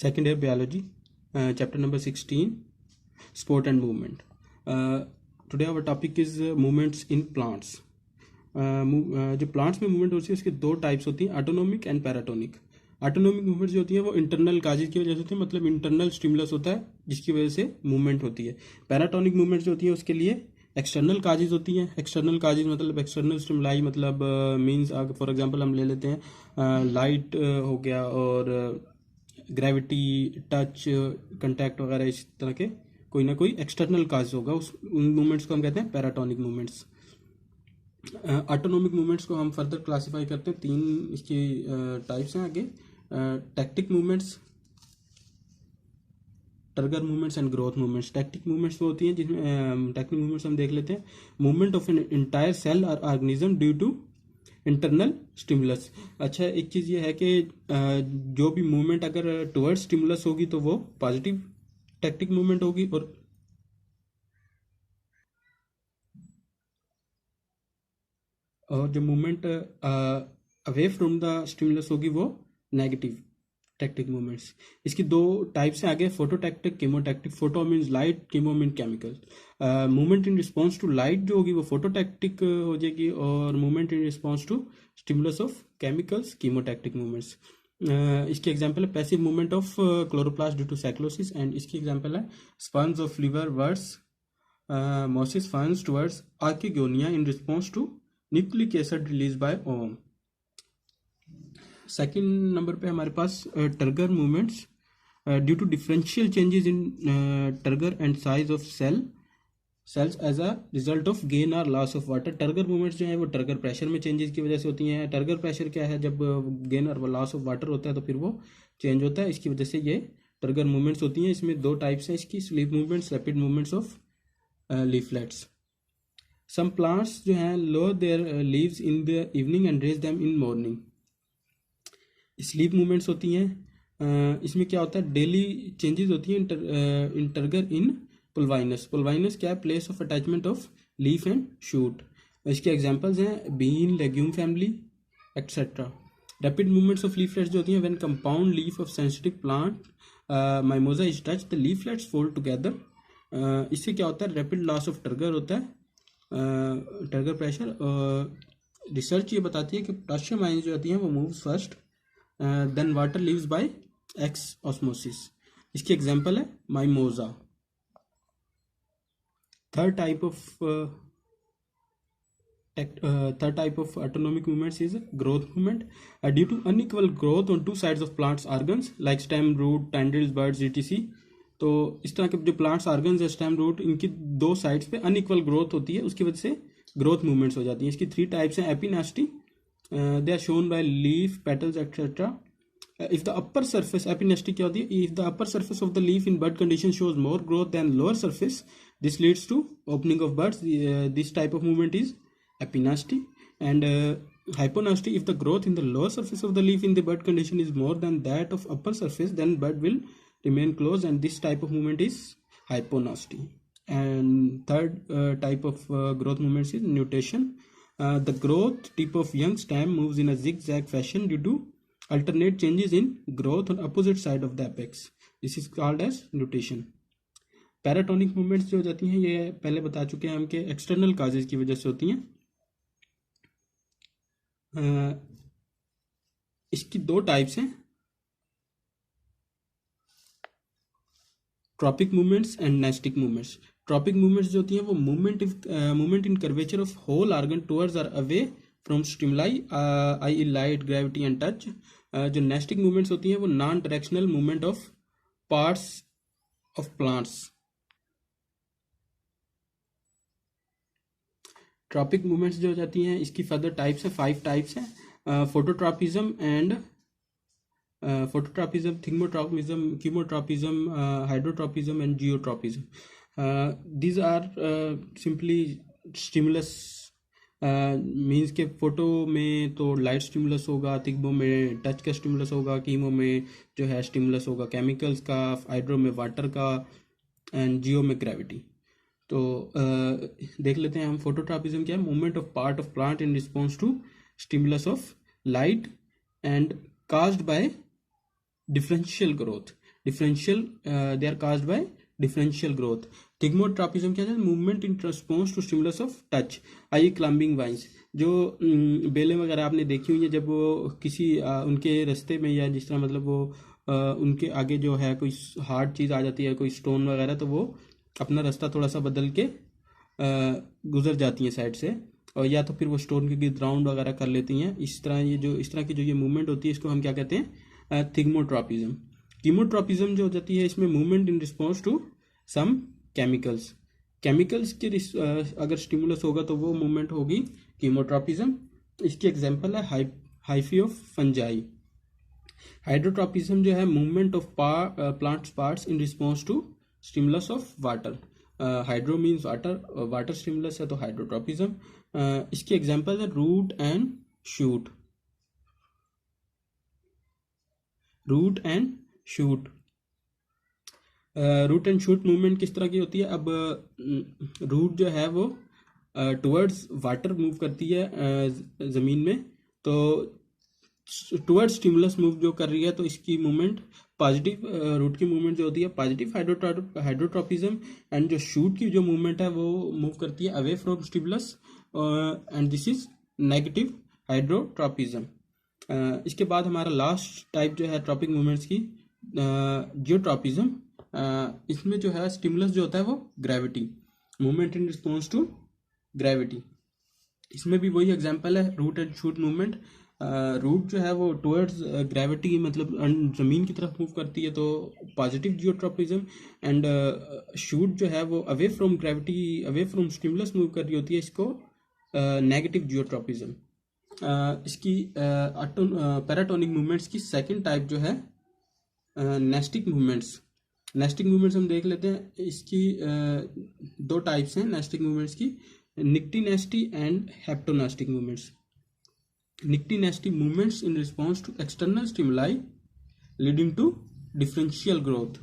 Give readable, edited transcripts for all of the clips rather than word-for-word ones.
Second year biology, chapter number 16, sport and movement. Today our topic is movements in plants. जो plants में movement होती है उसके दो टाइप्स होती हैं, autonomic and paratonic. Autonomic movement जो होती है वो इंटरनल काजेज की वजह से होती है, मतलब इंटरनल स्टिमुलस होता है जिसकी वजह से मूवमेंट होती है. पैराटोनिक मूवमेंट जो होती है उसके लिए एक्सटर्नल काजेज होती हैं. एक्सटर्नल काजेज मतलब एक्सटर्नल स्टिमुलाई, मतलब मींस फॉर एग्जांपल हम ले लेते हैं लाइट हो गया और ग्रेविटी, टच, कंटैक्ट वगैरह, इस तरह के कोई ना कोई एक्सटर्नल काज होगा. उन मूवमेंट्स को हम कहते हैं पैराटोनिक मूवमेंट्स. ऑटोनोमिक मूवमेंट्स को हम फर्दर क्लासिफाई करते हैं. तीन इसकी टाइप्स हैं आगे. Tactic movements, trigger movements and growth movements. Tactic movements वो होती हैं जिसमें टैक्टिक मूवमेंट्स हम देख लेते हैं. Movement of an entire cell और organism due to internal stimulus. अच्छा, एक चीज़ ये है कि जो भी मूवमेंट अगर टुवर्ड स्टिमुलस होगी तो वो पॉजिटिव टैक्टिक मूवमेंट होगी, और जो movement away from the stimulus होगी वो नेगेटिव टैक्टिक मूवमेंट्स. इसकी दो टाइप्स हैं आगे, phototactic, chemotactic. Photo means light, chemo mean chemical. Movement in response to light जो होगी वो फोटोटैक्टिक हो जाएगी, और movement in response to stimulus of chemicals chemotactic movements. इसकी एग्जांपल है passive movement of chloroplast due to cyclosis, and इसकी example है sperms of liverworts mosses ferns towards archegonia in response to nucleic acid release by them. Second number पे हमारे पास turgor movements due to differential changes in turgor and size of cells as a result of gain और loss of water. Turgor movements जो है वो trigger pressure में changes की वजह से होती हैं. ट्रिगर प्रेशर क्या है, जब गेन और लॉस ऑफ वाटर होता है तो फिर वो चेंज होता है, इसकी वजह से ये ट्रिगर मूवमेंट्स होती हैं. इसमें दो टाइप्स हैं इसकी, sleep movements, rapid movements of leaflets. Some plants जो हैं lower their leaves in the evening and raise them in morning. Sleep movements होती हैं. इसमें क्या होता है, डेली चेंजेस होती हैं इन ट्रिगर इन पुलवाइनस. पुलवाइनस क्या है, place of attachment of leaf and shoot. इसके एग्जांपल्स हैं bean, legume family etcetera. Rapid movements of leaflets जो होती हैं when compound leaf of sensitive plant mimosa is touch the leaflets fold together. इससे क्या होता है, रैपिड लॉस ऑफ ट्रिगर होता है, ट्रिगर प्रेशर. रिसर्च ये बताती है कि पोटेशियम आयन जो होती हैं वो moves first, then water leaves by exosmosis. इसकी एग्जांपल है mimosa. Third type of autonomic movements is growth movement due to unequal growth on two sides of plants organs like stem, root, tendrils, birds, etc. तो इस तरह के जो plants organs है, stem, root, इनकी दो साइड्स पे अनइक्वल ग्रोथ होती है, उसकी वजह से ग्रोथ मूवमेंट्स हो जाती हैं. इसकी थ्री टाइप्स हैं. Epinasty, they are shown by leaf, petals etcetera. If the upper surface, epinasty क्या होती है, if the upper surface of the leaf in bud condition shows more growth than lower surface, this leads to opening of buds. This type of movement is epinasty. And hyponasty, if the growth in the lower surface of the leaf in the bud condition is more than that of upper surface, then bud will remain closed, and this type of movement is hyponasty. And third type of growth movements is nutation. The growth tip of young stem moves in a zigzag fashion due to alternate changes in growth on opposite side of the apex. This is called as nutation. Paratonic movements जो हो जाती हैं ये पहले बता चुके हैं हम कि एक्सटर्नल काजेज की वजह से होती हैं. इसकी दो टाइप्स हैं, tropic movements and nastic movements. Tropic movements जो होती हैं वो movement in curvature of whole organ towards और away from stimuli, ie light, gravity and touch. जो नेस्टिक मूवमेंट्स होती हैं वो non directional movement of parts of plants. Tropic movements जो हो जाती हैं इसकी फर्दर टाइप्स हैं, 5 टाइप्स हैं. Phototropism and phototropism, thigmotropism, chemotropism, hydrotropism and geotropism. These are simply stimulus, means के फोटो में तो लाइट स्टिमुलस होगा, थिग्मो में टच का स्टिमुलस होगा, कीमो में जो है स्टिमुलस होगा केमिकल्स का, हाइड्रो में वाटर का, एंड जियो में ग्रेविटी. तो देख लेते हैं हम फोटोट्रॉपिज्म क्या है. Movement of part of plant in response to stimulus of light and caused by differential growth. Differential, they are caused by differential growth. Thigmotropism क्या है? Movement in response to stimulus of touch, ie climbing vines. जो बेलें वगैरह आपने देखी हुई है, जब वो किसी उनके रास्ते में या जिस तरह मतलब वो उनके आगे जो है कोई हार्ड चीज़ आ जाती है, कोई स्टोन वगैरह, तो वो अपना रास्ता थोड़ा सा बदल के गुजर जाती हैं साइड से, और या तो फिर वो स्टोन के गिर्द राउंड वगैरह कर लेती हैं। इस तरह की जो ये मूवमेंट होती है, इसको हम क्या कहते हैं? थिगमोट्रॉपिज्म। कीमोट्रॉपिज्म जो हो जाती है, इसमें movement in response to some chemicals. Chemicals के अगर स्टिमुलस होगा तो वो मूवमेंट होगी कीमोट्रॉपिज्म। इसकी एग्जांपल है हाइफी ऑफ फंजाई। हाइड्रोट्रॉपिज्म जो है movement of plants parts in response to stimulus of water. Hydro means water, water stimulus है तो हाइड्रोट्रॉपिज्म। इसकी एग्जांपल है root and shoot. Root and shoot, root and shoot movement किस तरह की होती है? अब रूट जो है वो टुवर्ड्स वाटर मूव करती है ज़मीन में, तो टुवर्ड्स स्टिमुलस मूव जो कर रही है, तो इसकी मूवमेंट पॉजिटिव, रूट की मूवमेंट जो होती है पॉजिटिव हाइड्रोट्रॉपिज्म, एंड जो शूट की जो मूवमेंट है वो मूव करती है away from stimulus, and this is negative hydrotropism. इसके बाद हमारा लास्ट टाइप जो है ट्रॉपिक मूवमेंट्स की, जियोट्रॉपिज्म। इसमें जो है स्टिमुलस जो होता है वो gravity, movement in response to gravity. इसमें भी वही एग्जांपल है root and shoot movement. Root जो है वो टुवर्ड्स ग्रेविटी, मतलब ज़मीन की तरफ मूव करती है, तो पॉजिटिव जियोट्रॉपिज्म, एंड शूट जो है वो away from gravity, away from stimulus move कर रही होती है, इसको नेगेटिव जियोट्रॉपिज्म। इसकी पैराटोनिक मूवमेंट्स की सेकंड टाइप जो है नेस्टिक मूवमेंट्स। नेस्टिक मूवमेंट्स हम देख लेते हैं। इसकी दो टाइप्स हैं नेस्टिक मूवमेंट्स की, nyctinasty and haptonastic movements. Nyctinasty movements in response to external stimuli leading to differential growth.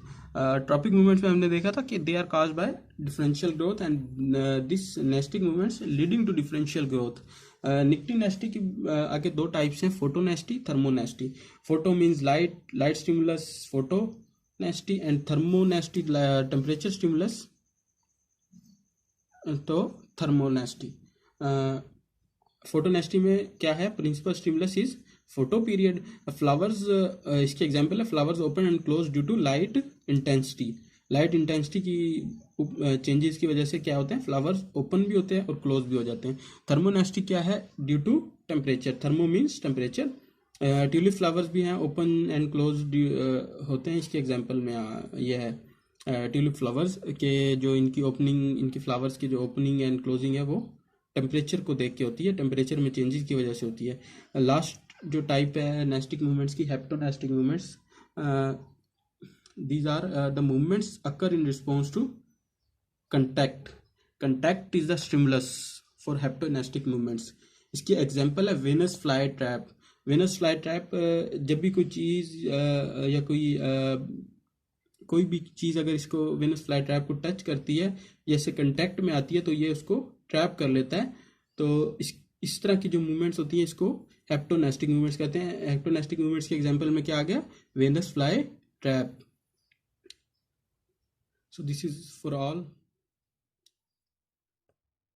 Tropic movements में हमने देखा था कि they are caused by differential growth, and this nastic movements leading to differential growth. Nyctinasty की आगे दो types हैं, photonasty, thermonasty. Photo means light stimulus photonasty, and thermonasty temperature stimulus तो थर्मोनेस्टी। फोटोनेस्टी में क्या है? Principal stimulus is photoperiod. Flowers, इसके example है flowers open and close due to light intensity. Light intensity की changes की वजह से क्या होते हैं? फ्लावर्स ओपन भी होते हैं और क्लोज भी हो जाते हैं। थर्मोनेस्टी क्या है? Due to temperature. Thermo means temperature. Tulip flowers भी हैं, ओपन एंड क्लोज होते हैं। इसके एग्जांपल में यह है ट्यूलिप फ्लावर्स के जो इनकी ओपनिंग, इनकी फ्लावर्स की जो ओपनिंग एंड क्लोजिंग है वो टेम्परेचर को देख के होती है, टेम्परेचर में चेंजेस की वजह से होती है। लास्ट जो टाइप है नेस्टिक मूवमेंट्स की, हेप्टोनेस्टिक movements. these are the movements occur in response to contact is the stimulus for heptonestic movements। इसकी एग्जांपल है Venus fly trap. Venus fly trap, जब भी कोई चीज़ या कोई भी चीज़ अगर इसको वेनस फ्लाई ट्रैप को टच करती है या इससे कंटेक्ट में आती है तो ये उसको ट्रैप कर लेता है। तो इस तरह की जो मूवमेंट्स होती हैं इसको हेप्टोनेस्टिक मूवमेंट्स कहते हैं। हेप्टोनेस्टिक मूवमेंट्स के एग्जांपल में क्या आ गया? Venus fly trap. So this is for all.